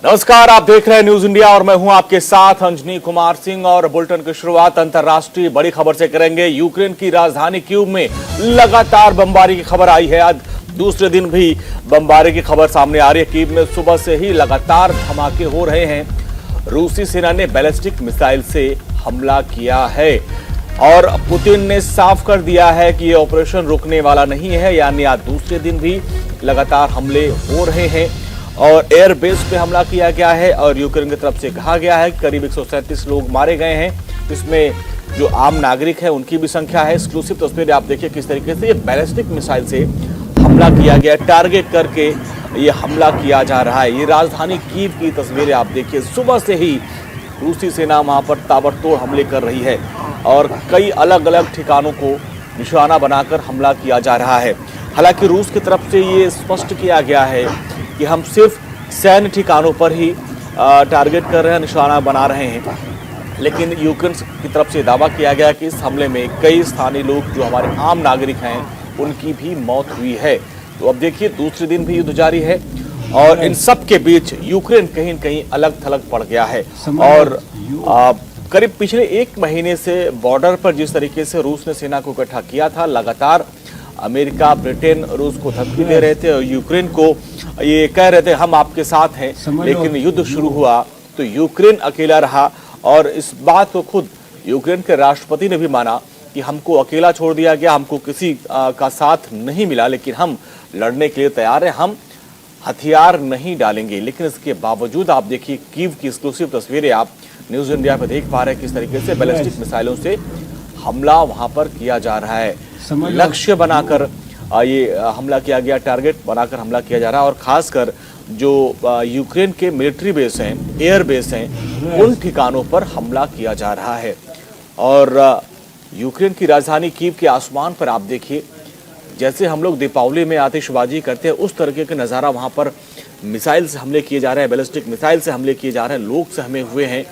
नमस्कार, आप देख रहे हैं न्यूज इंडिया और मैं हूं आपके साथ अंजनी कुमार सिंह। और बुलेटिन की शुरुआत अंतर्राष्ट्रीय बड़ी खबर से करेंगे। यूक्रेन की राजधानी कीव में लगातार बमबारी की खबर आई है। आज दूसरे दिन भी बमबारी की खबर सामने आ रही है। कीव में सुबह से ही लगातार धमाके हो रहे हैं। रूसी सेना ने बैलिस्टिक मिसाइल से हमला किया है और पुतिन ने साफ कर दिया है कि यह ऑपरेशन रुकने वाला नहीं है। यानी आज दूसरे दिन भी लगातार हमले हो रहे हैं और एयरबेस पे हमला किया गया है और यूक्रेन की तरफ से कहा गया है कि करीब 137 लोग मारे गए हैं। इसमें जो आम नागरिक है उनकी भी संख्या है। एक्सक्लूसिव तस्वीरें आप देखिए किस तरीके से ये बैलिस्टिक मिसाइल से हमला किया गया, टारगेट करके ये हमला किया जा रहा है। ये राजधानी कीव की तस्वीरें आप देखिए। सुबह से ही रूसी सेना वहां पर ताबड़तोड़ हमले कर रही है और कई अलग अलग ठिकानों को निशाना बनाकर हमला किया जा रहा है। हालांकि रूस की तरफ से ये स्पष्ट किया गया है कि हम सिर्फ सैन्य ठिकानों पर ही टारगेट कर रहे हैं, निशाना बना रहे हैं। लेकिन यूक्रेन की तरफ से दावा किया गया कि इस हमले में कई स्थानीय लोग जो हमारे आम नागरिक हैं उनकी भी मौत हुई है। तो अब देखिए दूसरे दिन भी युद्ध जारी है और इन सब के बीच यूक्रेन कहीं न कहीं अलग थलग पड़ गया है। और करीब पिछले एक महीने से बॉर्डर पर जिस तरीके से रूस ने सेना को इकट्ठा किया था, लगातार अमेरिका, ब्रिटेन रूस को धमकी दे रहे थे और यूक्रेन को ये कह रहे थे हम आपके साथ हैं। लेकिन युद्ध शुरू हुआ तो यूक्रेन अकेला रहा और इस बात को खुद यूक्रेन के राष्ट्रपति ने भी माना कि हमको अकेला छोड़ दिया गया, हमको किसी का साथ नहीं मिला। लेकिन हम लड़ने के लिए तैयार हैं, हम हथियार नहीं डालेंगे। लेकिन इसके बावजूद आप देखिए कीव की एक्सक्लूसिव तस्वीरें आप न्यूज इंडिया पर देख पा रहे हैं किस तरीके से बैलिस्टिक मिसाइलों से हमला वहां पर किया जा रहा है। लक्ष्य बनाकर ये हमला किया गया, टारगेट बनाकर हमला किया जा रहा है। और खासकर जो यूक्रेन के मिलिट्री बेस हैं, एयर बेस हैं, उन ठिकानों पर हमला किया जा रहा है। और यूक्रेन की राजधानी कीव के आसमान पर आप देखिए, जैसे हम लोग दीपावली में आतिशबाजी करते हैं उस तरीके का नज़ारा वहाँ पर मिसाइल से हमले किए जा रहे हैं, बैलिस्टिक मिसाइल से हमले किए जा रहे हैं। लोग सहमे हुए हैं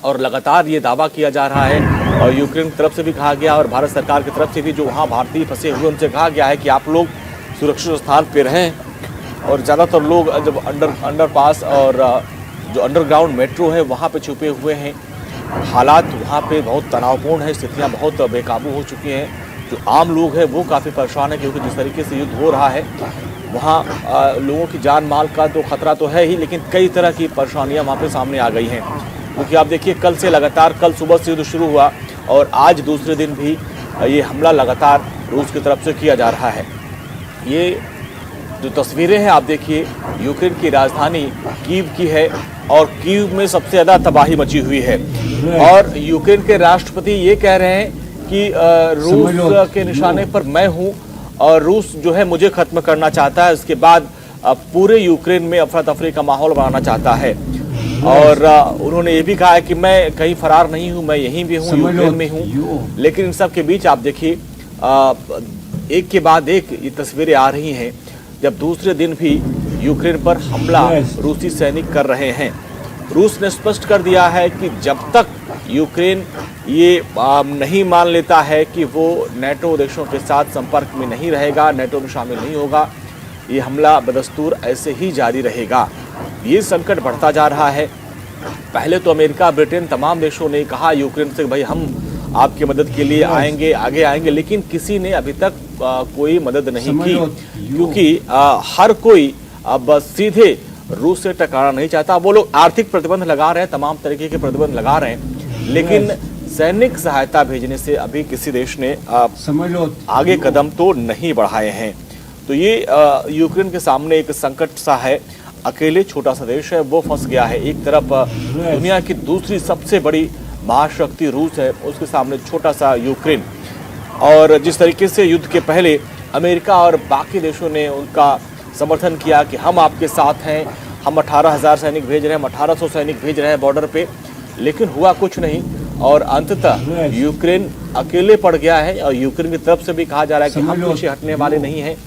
और लगातार ये दावा किया जा रहा है और यूक्रेन की तरफ से भी कहा गया और भारत सरकार की तरफ से भी जो वहाँ भारतीय फंसे हुए उनसे कहा गया है कि आप लोग सुरक्षित स्थान पर रहें। और ज़्यादातर लोग जब अंडरपास और जो अंडरग्राउंड मेट्रो है वहाँ पे छुपे हुए हैं। हालात वहाँ पे बहुत तनावपूर्ण है, स्थितियाँ बहुत बेकाबू हो चुकी हैं। जो आम लोग हैं वो काफ़ी परेशान है क्योंकि जिस तरीके से युद्ध हो रहा है वहाँ लोगों की जान माल का तो खतरा तो है ही, लेकिन कई तरह की परेशानियाँ वहाँ पे सामने आ गई हैं। क्योंकि आप देखिए कल से लगातार, कल सुबह से युद्ध शुरू हुआ और आज दूसरे दिन भी ये हमला लगातार रूस की तरफ से किया जा रहा है। ये जो तस्वीरें हैं आप देखिए यूक्रेन की राजधानी कीव की है और कीव में सबसे ज़्यादा तबाही मची हुई है। और यूक्रेन के राष्ट्रपति ये कह रहे हैं कि रूस के निशाने पर मैं हूं और रूस जो है मुझे खत्म करना चाहता है। उसके बाद पूरे यूक्रेन में अफरा तफरी का माहौल बनाना चाहता है। और उन्होंने ये भी कहा है कि मैं कहीं फरार नहीं हूं, मैं यहीं भी हूं, यूक्रेन में हूं। लेकिन इन सब के बीच आप देखिए एक के बाद एक ये तस्वीरें आ रही हैं जब दूसरे दिन भी यूक्रेन पर हमला रूसी सैनिक कर रहे हैं। रूस ने स्पष्ट कर दिया है कि जब तक यूक्रेन ये नहीं मान लेता है कि वो नेटो देशों के साथ संपर्क में नहीं रहेगा, नेटो में शामिल नहीं होगा, ये हमला बदस्तूर ऐसे ही जारी रहेगा। ये संकट बढ़ता जा रहा है। पहले तो अमेरिका, ब्रिटेन, तमाम देशों ने कहा यूक्रेन से भाई हम आपकी मदद के लिए आएंगे, आगे आएंगे, लेकिन किसी ने अभी तक कोई मदद नहीं की क्योंकि हर कोई अब सीधे रूस से टकराना नहीं चाहता। वो लोग आर्थिक प्रतिबंध लगा रहे हैं, तमाम तरीके के प्रतिबंध लगा रहे हैं, लेकिन सैनिक सहायता भेजने से अभी किसी देश ने आगे कदम तो नहीं बढ़ाए हैं। तो ये यूक्रेन के सामने एक संकट सा है। अकेले छोटा सा देश है, वो फंस गया है। एक तरफ दुनिया की दूसरी सबसे बड़ी महाशक्ति रूस है, उसके सामने छोटा सा यूक्रेन। और जिस तरीके से युद्ध के पहले अमेरिका और बाकी देशों ने उनका समर्थन किया कि हम आपके साथ हैं, हम 18,000 सैनिक भेज रहे हैं, हम 1800 सैनिक भेज रहे हैं बॉर्डर पे, लेकिन हुआ कुछ नहीं। और अंततः यूक्रेन अकेले पड़ गया है और यूक्रेन की तरफ से भी कहा जा रहा है कि हम पीछे हटने वाले नहीं हैं,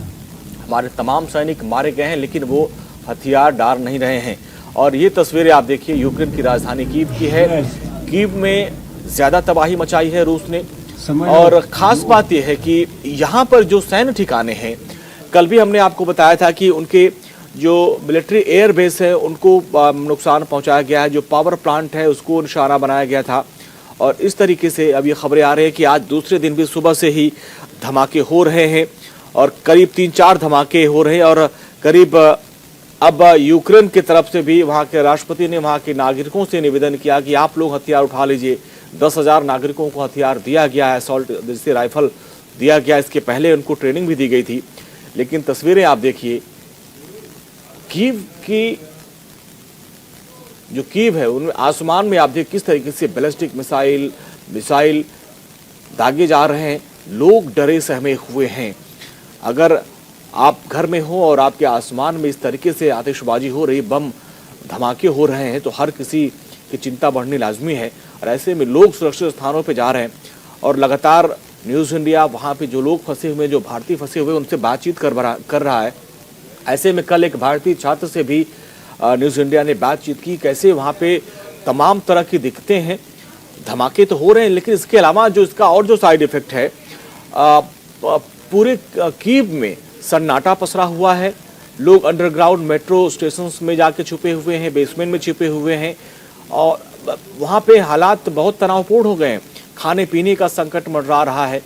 हमारे तमाम सैनिक मारे गए हैं लेकिन वो हथियार डाल नहीं रहे हैं। और ये तस्वीरें आप देखिए यूक्रेन की राजधानी कीव की है। कीव में ज्यादा तबाही मचाई है रूस ने। और खास बात यह है कि यहाँ पर जो सैन्य ठिकाने हैं, कल भी हमने आपको बताया था कि उनके जो मिलिट्री एयर बेस है उनको नुकसान पहुंचाया गया है, जो पावर प्लांट है उसको निशाना बनाया गया था। और इस तरीके से अब ये खबरें आ रही है कि आज दूसरे दिन भी सुबह से ही धमाके हो रहे हैं और करीब 3-4 धमाके हो रहे हैं। और करीब अब यूक्रेन की तरफ से भी वहां के राष्ट्रपति ने वहां के नागरिकों से निवेदन किया कि आप लोग हथियार उठा लीजिए। 10,000 नागरिकों को हथियार दिया गया है, असॉल्ट जैसे राइफल दिया गया। इसके पहले उनको ट्रेनिंग भी दी गई थी। लेकिन तस्वीरें आप देखिए, कीव की जो कीव है उनमें आसमान में आप देखिए किस तरीके से बैलिस्टिक मिसाइल दागे जा रहे हैं। लोग डरे सहमे हुए हैं। अगर आप घर में हो और आपके आसमान में इस तरीके से आतिशबाजी हो रही, बम धमाके हो रहे हैं, तो हर किसी की चिंता बढ़नी लाजमी है। और ऐसे में लोग सुरक्षित स्थानों पर जा रहे हैं और लगातार न्यूज़ इंडिया वहाँ पे जो लोग फंसे हुए, जो भारतीय फंसे हुए, उनसे बातचीत कर रहा है। ऐसे में कल एक भारतीय छात्र से भी न्यूज़ इंडिया ने बातचीत की, कैसे वहाँ पे तमाम तरह की दिक्कतें हैं। धमाके तो हो रहे हैं, लेकिन इसके अलावा जो इसका और जो साइड इफेक्ट है, पूरे कीव में सन्नाटा पसरा हुआ है। लोग अंडरग्राउंड मेट्रो स्टेशन में जाके छुपे हुए हैं, बेसमेंट में छुपे हुए हैं और वहाँ पे हालात बहुत तनावपूर्ण हो गए हैं। खाने पीने का संकट मंडरा रहा है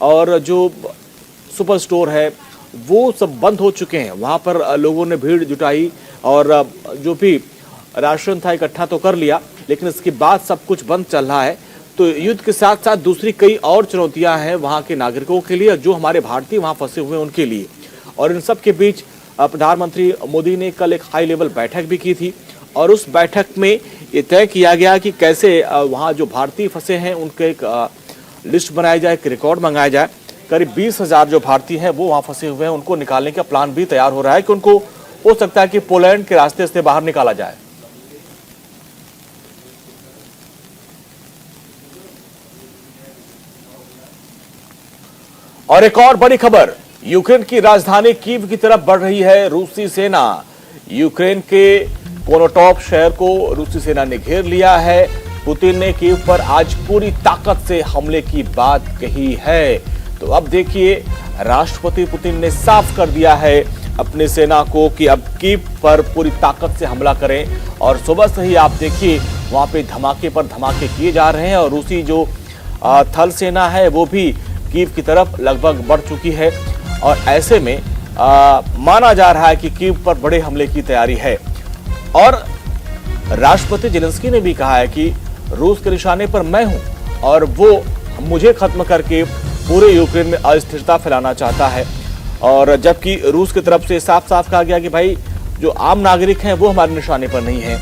और जो सुपर स्टोर है वो सब बंद हो चुके हैं। वहाँ पर लोगों ने भीड़ जुटाई और जो भी राशन था इकट्ठा तो कर लिया, लेकिन इसके बाद सब कुछ बंद चल रहा है। तो युद्ध के साथ साथ दूसरी कई और चुनौतियां हैं वहाँ के नागरिकों के लिए, जो हमारे भारतीय वहाँ फंसे हुए हैं उनके लिए। और इन सब के बीच प्रधानमंत्री मोदी ने कल एक हाई लेवल बैठक भी की थी और उस बैठक में ये तय किया गया कि कैसे वहाँ जो भारतीय फंसे हैं उनके एक लिस्ट बनाया जाए, एक रिकॉर्ड मंगाया जाए। करीब 20,000 जो भारतीय हैं वो वहाँ फंसे हुए हैं, उनको निकालने का प्लान भी तैयार हो रहा है कि उनको हो सकता है कि पोलैंड के रास्ते से बाहर निकाला जाए। और एक और बड़ी खबर, यूक्रेन की राजधानी कीव की तरफ बढ़ रही है रूसी सेना। यूक्रेन के कोनोटॉप शहर को रूसी सेना ने घेर लिया है। पुतिन ने कीव पर आज पूरी ताकत से हमले की बात कही है। तो अब देखिए, राष्ट्रपति पुतिन ने साफ कर दिया है अपनी सेना को कि अब कीव पर पूरी ताकत से हमला करें। और सुबह से ही आप देखिए वहां पे धमाके पर धमाके किए जा रहे हैं और रूसी जो थल सेना है वो भी कीव की तरफ लगभग बढ़ चुकी है। और ऐसे में माना जा रहा है कि कीव पर बड़े हमले की तैयारी है। और राष्ट्रपति जेलेंस्की ने भी कहा है कि रूस के निशाने पर मैं हूं और वो मुझे खत्म करके पूरे यूक्रेन में अस्थिरता फैलाना चाहता है। और जबकि रूस की तरफ से साफ साफ कहा गया कि भाई जो आम नागरिक हैं वो हमारे निशाने पर नहीं है,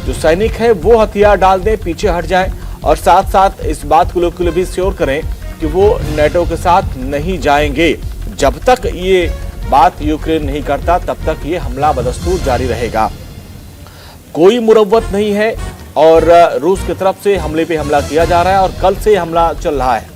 जो सैनिक हैं वो हथियार डाल दें, पीछे हट जाएं और साथ साथ इस बात को लोग के लिए भी श्योर करें कि वो नेटो के साथ नहीं जाएंगे। जब तक ये बात यूक्रेन नहीं करता तब तक ये हमला बदस्तूर जारी रहेगा। कोई मुरव्वत नहीं है और रूस की तरफ से हमले पे हमला किया जा रहा है और कल से हमला चल रहा है।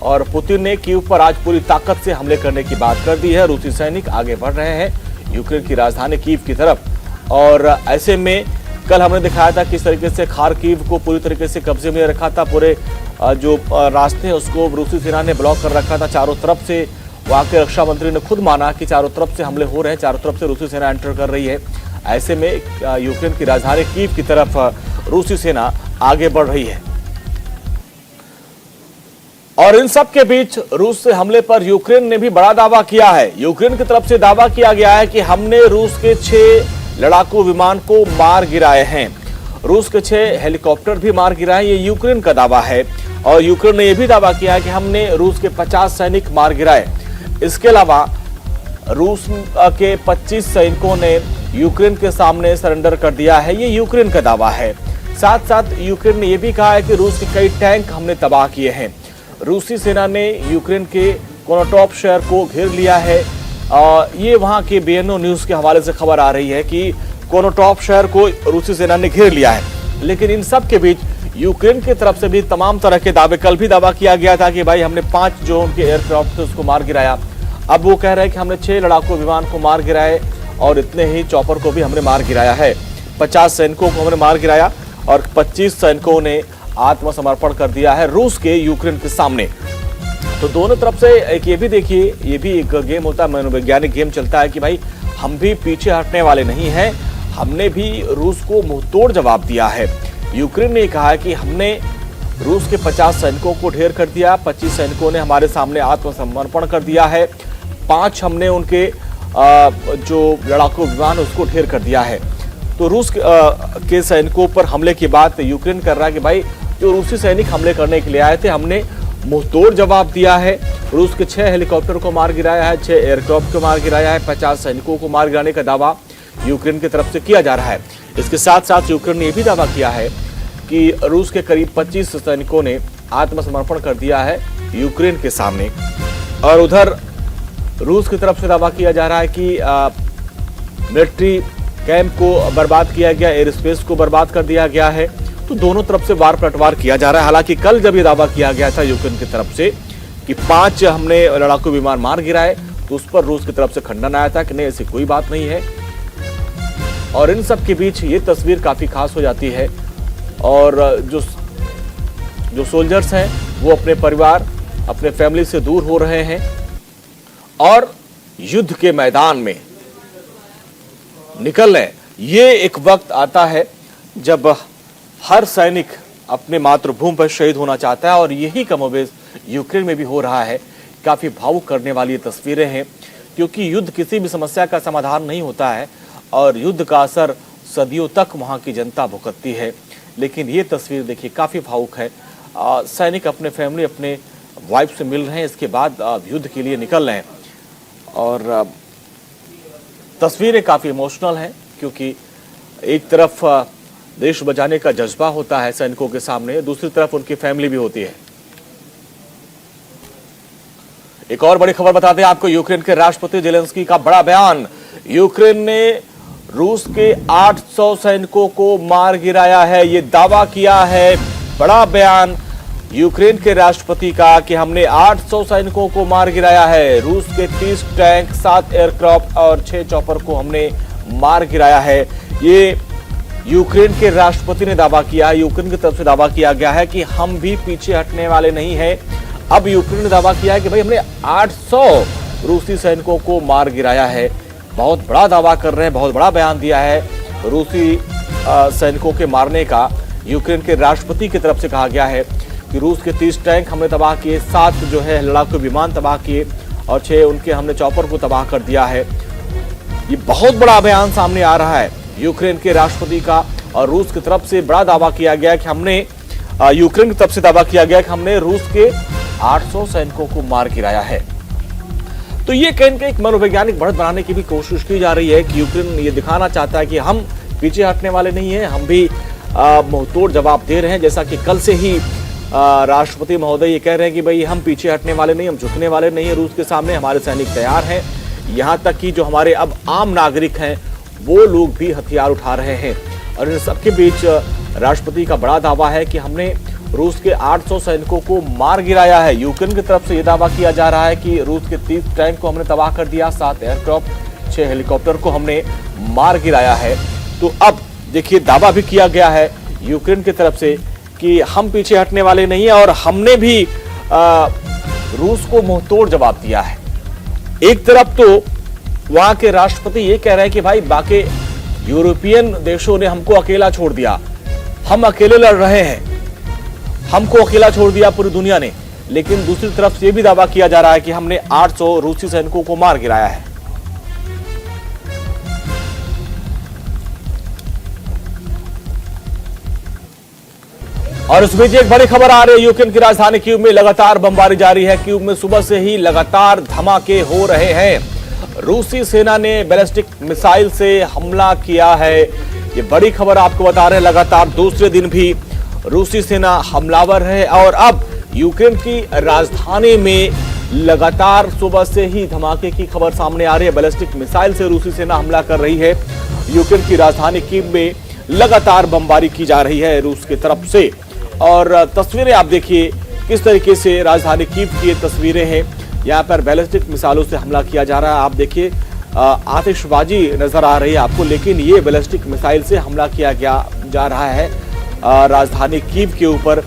और पुतिन ने कीव पर आज पूरी ताकत से हमले करने की बात कर दी है। रूसी सैनिक आगे बढ़ रहे हैं यूक्रेन की राजधानी कीव की तरफ। और ऐसे में कल हमने दिखाया था किस तरीके से खार्किव को पूरी तरीके से कब्जे में रखा था। पूरे जो रास्ते हैं उसको रूसी सेना ने ब्लॉक कर रखा था चारों तरफ से। वहां के रक्षा मंत्री ने खुद माना कि चारों तरफ से हमले हो रहे हैं, चारों तरफ से रूसी सेना एंटर कर रही है। ऐसे में यूक्रेन की राजधानी कीव की तरफ रूसी सेना आगे बढ़ रही है। और इन सब के बीच रूस से हमले पर यूक्रेन ने भी बड़ा दावा किया है। यूक्रेन की तरफ से दावा किया गया है कि हमने रूस के 6 लड़ाकू विमान को मार गिराए हैं। रूस के 6 हेलीकॉप्टर भी मार गिराए, ये यूक्रेन का दावा है। और यूक्रेन ने यह भी दावा किया है कि हमने रूस के 50 सैनिक मार गिराए। इसके अलावा रूस के 25 सैनिकों ने यूक्रेन के सामने सरेंडर कर दिया है, ये यूक्रेन का दावा है। साथ साथ यूक्रेन ने यह भी कहा है कि रूस के कई टैंक हमने तबाह किए हैं। रूसी सेना ने यूक्रेन के कोनोटॉप शहर को घेर लिया है। ये वहां के BNO न्यूज के हवाले से खबर आ रही है कि कोनोटॉप शहर को रूसी सेना ने घेर लिया है। लेकिन इन सब के बीच यूक्रेन की तरफ से भी तमाम तरह के दावे, कल भी दावा किया गया था कि भाई हमने 5 जो उनके एयरक्राफ्ट थे उसको मार गिराया। अब वो कह रहे हैं कि हमने 6 लड़ाकू विमान को मार गिराए और इतने ही चॉपर को भी हमने मार गिराया है। 50 सैनिकों को हमने मार गिराया और 25 सैनिकों ने आत्मसमर्पण कर दिया है रूस के यूक्रेन के सामने। तो दोनों तरफ से एक ये भी देखिए, ये भी एक गेम होता है, मनोवैज्ञानिक गेम चलता है कि भाई हम भी पीछे हटने वाले नहीं हैं, हमने भी रूस को मुंहतोड़ जवाब दिया है। यूक्रेन ने कहा कि हमने रूस के 50 सैनिकों को ढेर कर दिया, 25 सैनिकों ने हमारे सामने आत्मसमर्पण कर दिया है, 5 हमने उनके जो लड़ाकू विमान उसको ढेर कर दिया है। तो रूस के सैनिकों पर हमले की बात यूक्रेन कर रहा है कि भाई जो रूसी सैनिक हमले करने के लिए आए थे, हमने मुंहतोड़ जवाब दिया है। रूस के 6 हेलीकॉप्टर को मार गिराया है, 6 एयरक्राफ्ट को मार गिराया है, 50 सैनिकों को मार गिराने का दावा यूक्रेन की तरफ से किया जा रहा है। इसके साथ साथ यूक्रेन ने यह भी दावा किया है कि रूस के करीब 25 सैनिकों ने आत्मसमर्पण कर दिया है यूक्रेन के सामने। और उधर रूस की तरफ से दावा किया जा रहा है कि मिलिट्री कैंप को बर्बाद किया गया, एयर स्पेस को बर्बाद कर दिया गया है। तो दोनों तरफ से वार पलटवार किया जा रहा है। हालांकि कल जब ये दावा किया गया था यूक्रेन की तरफ से कि 5 हमने लड़ाकू विमान मार गिराए, तो उस पर रूस की तरफ से खंडन आया था कि नहीं, ऐसी कोई बात नहीं है। और इन सब के बीच ये तस्वीर काफी खास हो जाती है और जो सोल्जर्स हैं वो अपने परिवार, अपने फैमिली से दूर हो रहे हैं और युद्ध के मैदान में निकल रहे। ये एक वक्त आता है जब हर सैनिक अपने मातृभूमि पर शहीद होना चाहता है और यही कमोबेश यूक्रेन में भी हो रहा है। काफी भावुक करने वाली ये तस्वीरें हैं, क्योंकि युद्ध किसी भी समस्या का समाधान नहीं होता है और युद्ध का असर सदियों तक वहां की जनता भुगतती है। लेकिन ये तस्वीर देखिए काफी भावुक है। सैनिक अपने फैमिली, अपने वाइफ से मिल रहे हैं, इसके बाद युद्ध के लिए निकल रहे हैं और तस्वीरें काफी इमोशनल हैं, क्योंकि एक तरफ देश बचाने का जज्बा होता है सैनिकों के सामने, दूसरी तरफ उनकी फैमिली भी होती है। एक और बड़ी खबर बता दें आपको, यूक्रेन के राष्ट्रपति जेलेंस्की का बड़ा बयान। यूक्रेन ने रूस के 800 सैनिकों को मार गिराया है, ये दावा किया है। बड़ा बयान यूक्रेन के राष्ट्रपति का कि हमने 800 सैनिकों को मार गिराया है। रूस के 30 टैंक, 7 एयरक्राफ्ट और 6 चॉपर को हमने मार गिराया है। ये यूक्रेन के राष्ट्रपति ने दावा किया। यूक्रेन की तरफ से दावा किया गया है कि हम भी पीछे हटने वाले नहीं हैं। अब यूक्रेन ने दावा किया है कि भाई हमने 800 रूसी सैनिकों को मार गिराया है। बहुत बड़ा दावा कर रहे हैं, बहुत बड़ा बयान दिया है रूसी सैनिकों के मारने का। यूक्रेन के राष्ट्रपति की तरफ से कहा गया है कि रूस के 30 टैंक हमने तबाह किए, 7 जो है लड़ाकू विमान तबाह किए और 6 उनके हमने चॉपर को तबाह कर दिया है। ये बहुत बड़ा बयान सामने आ रहा है यूक्रेन के राष्ट्रपति का। और रूस की तरफ से बड़ा दावा किया गया कि हमने यूक्रेन की तरफ से दावा किया गया कि हमने रूस के 800 सैनिकों को मार गिराया है। तो ये कहीं के एक मनोवैज्ञानिक बढ़त बनाने की भी कोशिश की जा रही है कि यूक्रेन ये दिखाना चाहता है कि हम पीछे हटने वाले नहीं हैं, हम भी मुंहतोड़ जवाब दे रहे हैं। जैसा कि कल से ही राष्ट्रपति महोदय ये कह रहे हैं कि भाई हम पीछे हटने वाले नहीं, हम झुकने वाले नहीं है रूस के सामने, हमारे सैनिक तैयार हैं। यहाँ तक कि जो हमारे अब आम नागरिक हैं वो लोग भी हथियार उठा रहे हैं। और इन सबके बीच राष्ट्रपति का बड़ा दावा है कि हमने रूस के 800 सैनिकों को मार गिराया है। यूक्रेन की तरफ से यह दावा किया जा रहा है कि रूस के 30 टैंक को हमने तबाह कर दिया, 7 एयरक्राफ्ट, 6 हेलीकॉप्टर को हमने मार गिराया है। तो अब देखिए दावा भी किया गया है यूक्रेन की तरफ से कि हम पीछे हटने वाले नहीं है और हमने भी रूस को मुंहतोड़ जवाब दिया है। एक तरफ तो वहां के राष्ट्रपति ये कह रहे हैं कि भाई बाकी यूरोपियन देशों ने हमको अकेला छोड़ दिया, हम अकेले लड़ रहे हैं, हमको अकेला छोड़ दिया पूरी दुनिया ने। लेकिन दूसरी तरफ से यह भी दावा किया जा रहा है कि हमने 800 रूसी सैनिकों को मार गिराया है। और इस बीच एक बड़ी खबर आ रही है, यूक्रेन की राजधानी कीव में लगातार बमबारी जारी है। कीव में सुबह से ही लगातार धमाके हो रहे हैं। रूसी सेना ने बैलिस्टिक मिसाइल से हमला किया है। ये बड़ी खबर आपको बता रहे हैं। लगातार दूसरे दिन भी रूसी सेना हमलावर है और अब यूक्रेन की राजधानी में लगातार सुबह से ही धमाके की खबर सामने आ रही है। बैलिस्टिक मिसाइल से रूसी सेना हमला कर रही है। यूक्रेन की राजधानी कीव में लगातार बमबारी की जा रही है रूस की तरफ से। और तस्वीरें आप देखिए किस तरीके से राजधानी कीव की ये तस्वीरें हैं। यहाँ पर बैलिस्टिक मिसाइलों से हमला किया जा रहा है। आप देखिए आतिशबाजी नजर आ रही है आपको, लेकिन ये बैलिस्टिक मिसाइल से हमला किया जा रहा है राजधानी कीव के ऊपर।